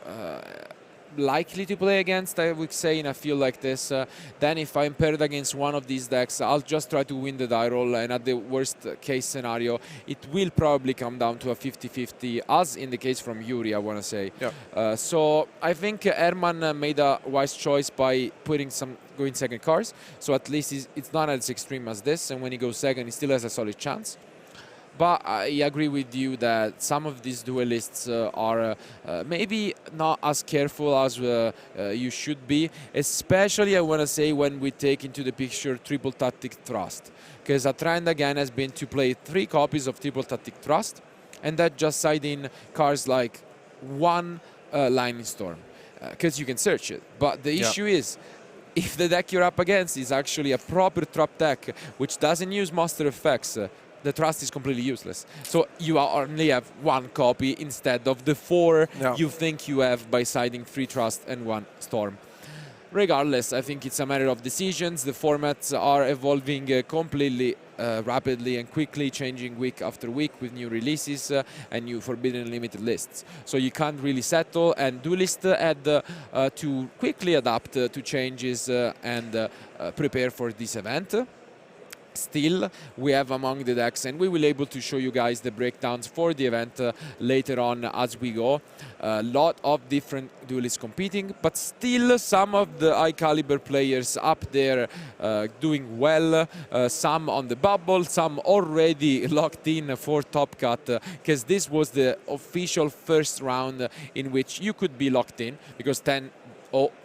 likely to play against, I would say, in a field like this. Then if I'm paired against one of these decks, I'll just try to win the die roll, and at the worst case scenario, it will probably come down to a 50-50, as in the case from Yuri, I want to say. Yeah. So I think Herman made a wise choice by putting some going second cards, so at least it's not as extreme as this, and when he goes second, he still has a solid chance. But I agree with you that some of these duelists are maybe not as careful as you should be, especially, I want to say, when we take into the picture Triple Tactic Thrust. Because a trend, again, has been to play 3 copies of Triple Tactic Thrust, and that just side in cards like 1 Lightning Storm, because you can search it. But the issue is, if the deck you're up against is actually a proper trap deck, which doesn't use monster effects, the Trust is completely useless. So you only have 1 copy instead of the 4 you think you have by siding 3 Trust and 1 Storm. Regardless, I think it's a matter of decisions. The formats are evolving completely rapidly and quickly, changing week after week with new releases and new Forbidden and Limited lists. So you can't really settle, and Duelist had to quickly adapt to changes and prepare for this event. Still, we have among the decks, and we will be able to show you guys the breakdowns for the event later on as we go. A lot of different duelists competing, but still some of the high caliber players up there doing well. Some on the bubble, some already locked in for Top Cut, because this was the official first round in which you could be locked in, because 10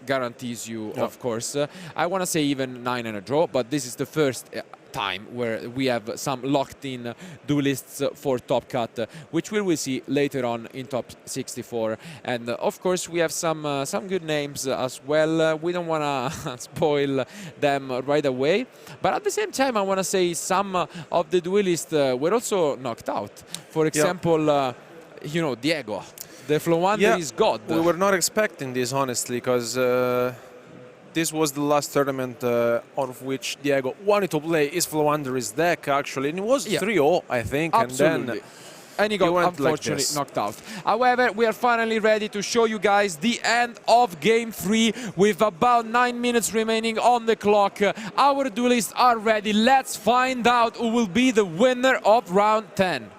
guarantees you, of course. I want to say even 9 and a draw, but this is the first time where we have some locked-in duelists for Top Cut, which we will see later on in Top 64. And of course, we have some good names as well. We don't want to spoil them right away, but at the same time, I want to say some of the duelists were also knocked out. For example, you know, Diego. The Flowander is God. We were not expecting this, honestly, because this was the last tournament on which Diego wanted to play his Flowander's deck, actually. And it was 3-0, I think. Absolutely. And then And he got unfortunately knocked out. However, we are finally ready to show you guys the end of Game 3 with about 9 minutes remaining on the clock. Our duelists are ready. Let's find out who will be the winner of round 10.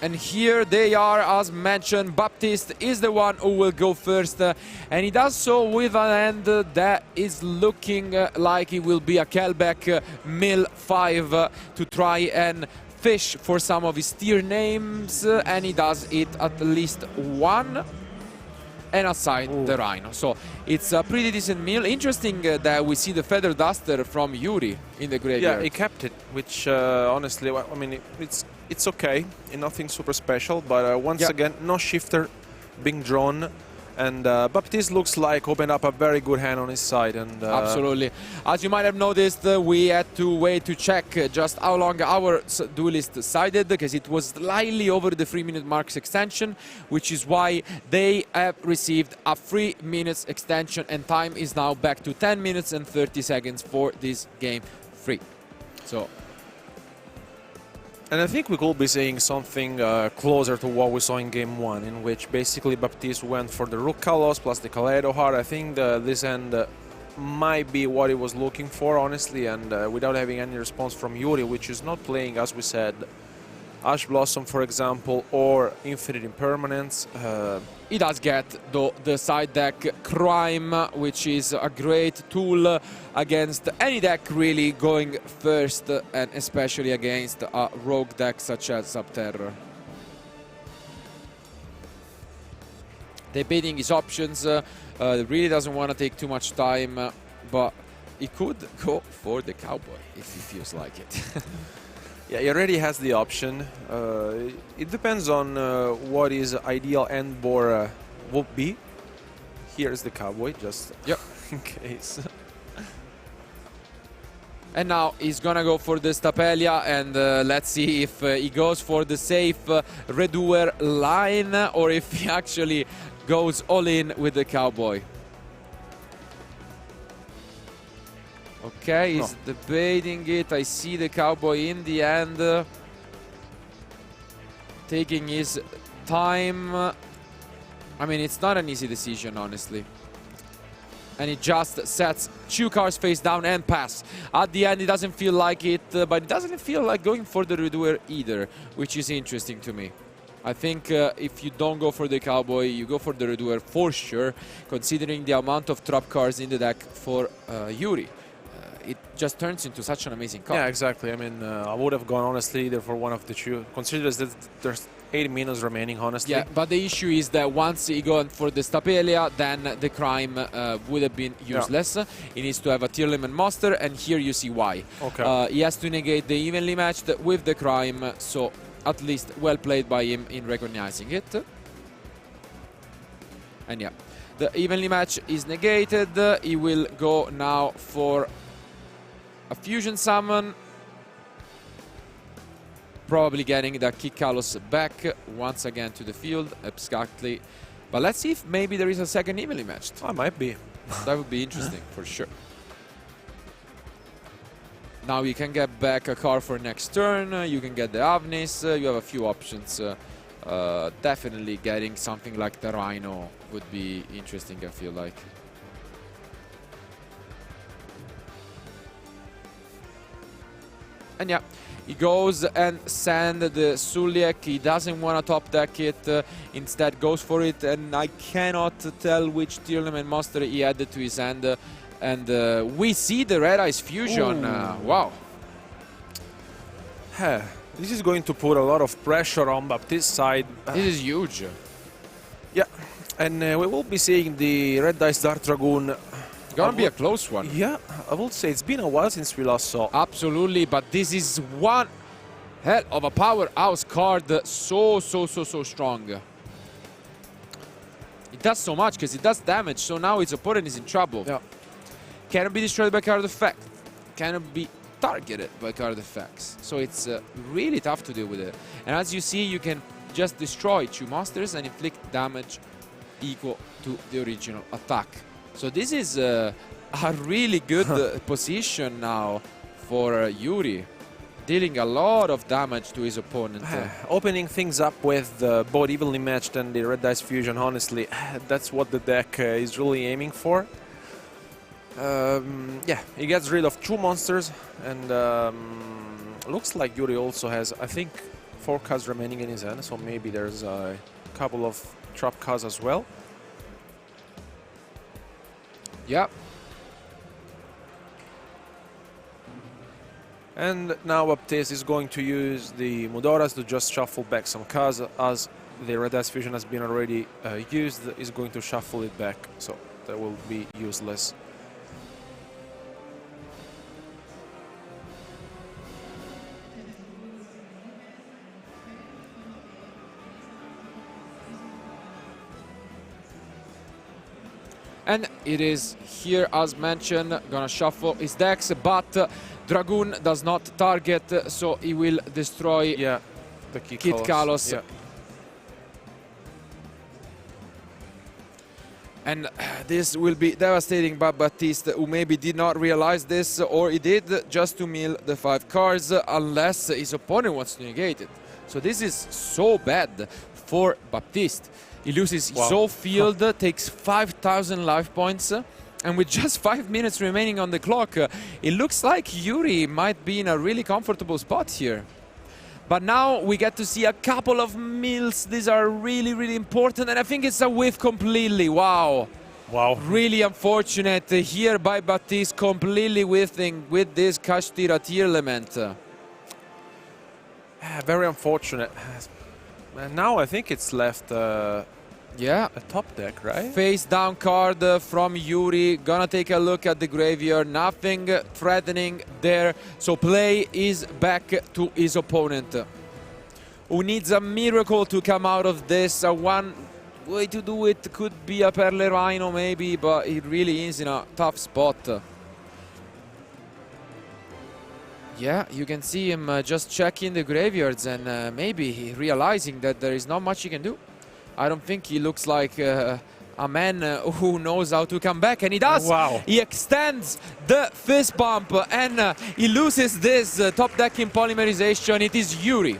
And here they are, as mentioned. Baptiste is the one who will go first, and he does so with an end that is looking like it will be a Kelbeck Mill 5 to try and fish for some of his tier names, and he does it at least one, and aside the Rhino. So it's a pretty decent meal. Interesting that we see the Feather Duster from Yuri in the graveyard. Yeah, he kept it, which honestly, I mean, it's okay, nothing super special, but once again, no shifter being drawn, and Baptiste looks like opened up a very good hand on his side. And absolutely. As you might have noticed, we had to wait to check just how long our duelist decided, because it was slightly over the 3-minute marks extension, which is why they have received a 3 minutes extension, and time is now back to 10 minutes and 30 seconds for this game 3. So. And I think we could be seeing something closer to what we saw in Game 1, in which basically Baptiste went for the Rook Kalos plus the Kaleido Heart. I think this end might be what he was looking for, honestly, and without having any response from Yuri, which is not playing, as we said, Ash Blossom, for example, or Infinite Impermanence. He does get, though, the side deck Crime, which is a great tool against any deck really going first, and especially against a rogue deck such as Subterror. Debating his options, really doesn't want to take too much time, but he could go for the Cowboy if he feels like it. Yeah, he already has the option. It depends on what his ideal end board would be. Here's the Cowboy, just in case. And now he's gonna go for the Stapelia, and let's see if he goes for the safe Redoer line, or if he actually goes all in with the Cowboy. Okay, he's debating it. I see the Cowboy in the end, taking his time. I mean, it's not an easy decision, honestly. And he just sets 2 cards face down and pass. At the end, he doesn't feel like it, but it doesn't feel like going for the Redoer either, which is interesting to me. I think if you don't go for the Cowboy, you go for the Redoer for sure, considering the amount of trap cards in the deck for Yuri. It just turns into such an amazing card. Yeah, exactly. I mean, I would have gone honestly either for one of the two. Consider that there's 8 minutes remaining, honestly. Yeah, but the issue is that once he goes for the Stapelia, then the Crime would have been useless. He needs to have a Tearlaments monster, and here you see why. Okay. He has to negate the evenly matched with the Crime, so at least well played by him in recognizing it. And yeah, the evenly match is negated. He will go now for a fusion summon, probably getting the Kick Kalos back once again to the field, exactly. But let's see if maybe there is a second evenly matched. Oh, might be. That would be interesting for sure. Now you can get back a card for next turn, you can get the Avnis, you have a few options. Definitely getting something like the Rhino would be interesting, I feel like. And yeah, he goes and send the Suliek. He doesn't want to top deck it, instead goes for it, and I cannot tell which Tearlaments monster he added to his hand. And we see the Red Eyes Fusion. Wow. This is going to put a lot of pressure on Baptiste's side. This is huge. Yeah, and we will be seeing the Red Dice Dark Dragoon. Gonna be a close one. Yeah, I would say it's been a while since we last saw. Absolutely, but this is one hell of a powerhouse card. So strong. It does so much because it does damage, so now its opponent is in trouble. Yeah. Cannot be destroyed by card effect. Cannot be targeted by card effects. So it's really tough to deal with it. And as you see, you can just destroy 2 monsters and inflict damage equal to the original attack. So this is a really good position now for Yuri, dealing a lot of damage to his opponent. Opening things up with both evenly matched and the Red Dice Fusion, honestly, that's what the deck is really aiming for. Yeah, he gets rid of 2 monsters, and looks like Yuri also has, I think, 4 cards remaining in his hand, so maybe there's a couple of trap cards as well. Yeah. And now Baptiste is going to use the Mudoras to just shuffle back some cards, as the Red Dice Fusion has been already used. Is going to shuffle it back, so that will be useless. And it is here, as mentioned, gonna shuffle his decks, but Dragoon does not target, so he will destroy the Kid Kalos. Yeah. And this will be devastating, but Baptiste, who maybe did not realize this, or he did just to mill the 5 cards, unless his opponent wants to negate it. So this is so bad for Baptiste. He loses his whole field, takes 5,000 life points, and with just 5 minutes remaining on the clock, it looks like Yuri might be in a really comfortable spot here. But now we get to see a couple of mills. These are really, really important, and I think it's a whiff completely. Wow. Wow. Really unfortunate here by Baptiste, completely whiffing with this Kashtira Tearlaments. Very unfortunate. And now I think it's left a top deck, right? Face down card from Yuri. Gonna take a look at the graveyard. Nothing threatening there. So play is back to his opponent, who needs a miracle to come out of this. One way to do it could be a Perle Rhino maybe, but he really is in a tough spot. Yeah, you can see him just checking the graveyards and maybe realizing that there is not much he can do. I don't think he looks like a man who knows how to come back, and he does. Wow. He extends the fist bump and he loses this top deck in polymerization. It is Yuri.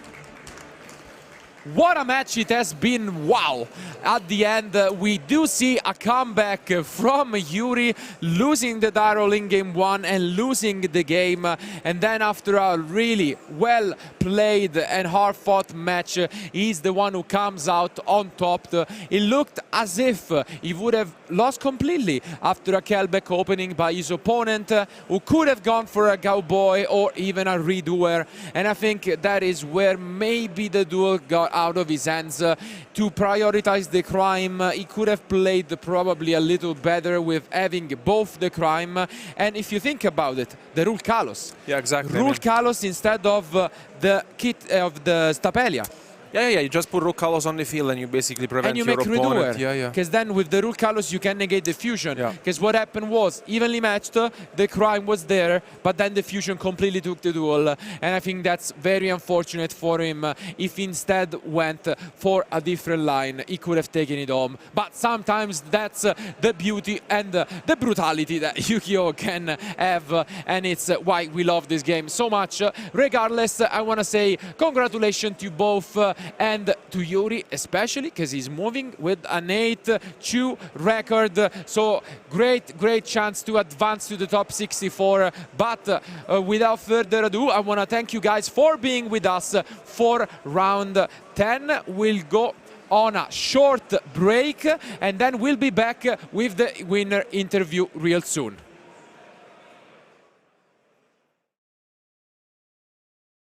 What a match it has been, wow. At the end, we do see a comeback from Yuri, losing the die roll in game 1 and losing the game. And then after a really well-played and hard-fought match, he's the one who comes out on top. It looked as if he would have lost completely after a Kelbeck opening by his opponent, who could have gone for a cowboy or even a redoer. And I think that is where maybe the duel got out of his hands. To prioritize the crime, he could have played probably a little better with having both the crime and, if you think about it, the Rule Kalos. Yeah, exactly. Rule Kalos instead of the kit of the Stapelia. Yeah, you just put Rule Kalos on the field and you basically prevent your opponent. And you make Redoer. Because then with the Rule Kalos you can negate the fusion. Because what happened was, evenly matched, the crime was there, but then the fusion completely took the duel. And I think that's very unfortunate for him. If he instead went for a different line, he could have taken it home. But sometimes that's the beauty and the brutality that Yu-Gi-Oh! Can have. And it's why we love this game so much. Regardless, I want to say congratulations to both. And to Yuri especially, because he's moving with an 8-2 record. So great chance to advance to the top 64. But without further ado, I want to thank you guys for being with us for round 10. We'll go on a short break and then we'll be back with the winner interview real soon.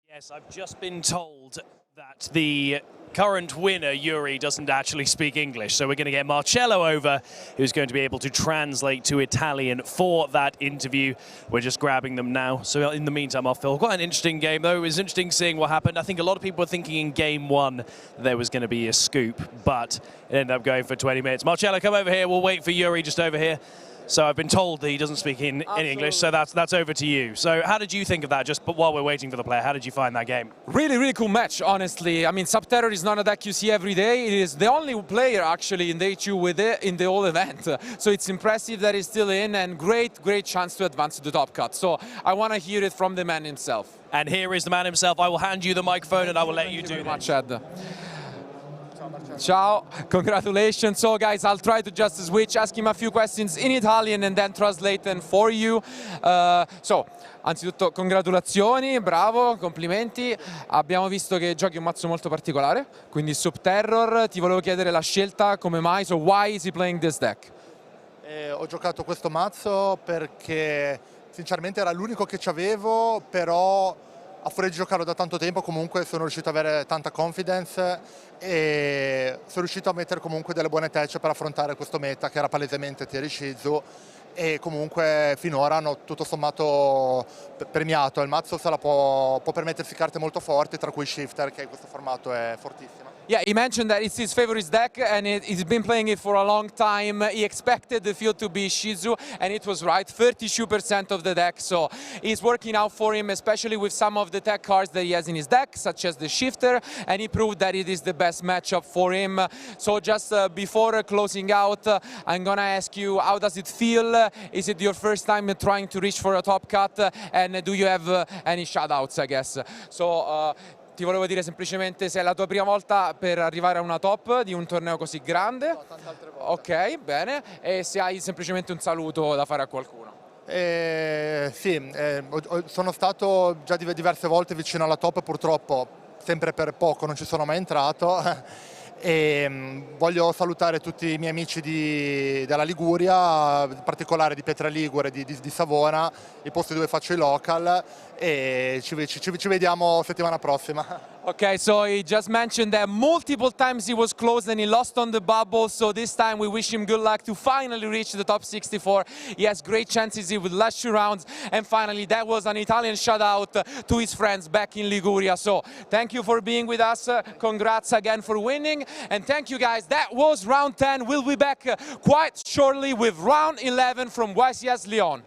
Yes, I've just been told that the current winner, Yuri, doesn't actually speak English. So we're going to get Marcello over, who's going to be able to translate to Italian for that interview. We're just grabbing them now. So in the meantime, I'll fill. Quite an interesting game, though. It was interesting seeing what happened. I think a lot of people were thinking in game 1 there was going to be a scoop, but it ended up going for 20 minutes. Marcello, come over here. We'll wait for Yuri just over here. So I've been told that he doesn't speak in English, so that's over to you. So how did you think of that, just while we're waiting for the player? How did you find that game? Really, really cool match, honestly. I mean, Subterror is not a deck you see every day. It is the only player, actually, in the HU with it in the whole event. So it's impressive that he's still in, and great, great chance to advance to the top cut. So I want to hear it from the man himself. And here is the man himself. I will hand you the microphone and I will let you do Much, Ed. Ciao, congratulations. So guys, I'll try to just switch, ask him a few questions in Italian and then translate them for you. So, anzitutto congratulazioni, bravo, complimenti. Abbiamo visto che giochi un mazzo molto particolare, quindi Subterror. Ti volevo chiedere la scelta, come mai, so why is he playing this deck? Ho giocato questo mazzo perché sinceramente era l'unico che c'avevo, però a furia di giocarlo da tanto tempo comunque sono riuscito ad avere tanta confidence e sono riuscito a mettere comunque delle buone tecce per affrontare questo meta che era palesemente Tieri Shizu, e comunque finora hanno tutto sommato premiato. Il mazzo se la può permettersi carte molto forti, tra cui Shifter, che in questo formato è fortissima. Yeah, he mentioned that it's his favorite deck and he's been playing it for a long time. He expected the field to be Shizu and it was right, 32% of the deck. So it's working out for him, especially with some of the tech cards that he has in his deck, such as the Shifter, and he proved that it is the best matchup for him. So just before closing out, I'm gonna ask you, how does it feel? Is it your first time trying to reach for a top cut? And do you have any shoutouts, I guess? So, ti volevo dire semplicemente se è la tua prima volta per arrivare a una top di un torneo così grande. No, tante altre volte. Ok, bene. E se hai semplicemente un saluto da fare a qualcuno. Sì, sono stato già diverse volte vicino alla top, purtroppo sempre per poco non ci sono mai entrato. E voglio salutare tutti i miei amici della Liguria, in particolare di Petra Ligure, di Savona, i posti dove faccio i local, e ci vediamo settimana prossima. Okay, so he just mentioned that multiple times he was close and he lost on the bubble, so this time we wish him good luck to finally reach the top 64. He has great chances with last 2 rounds, and finally that was an Italian shout-out to his friends back in Liguria. So thank you for being with us, congrats again for winning, and thank you guys. That was round 10. We'll be back quite shortly with round 11 from YCS Lyon.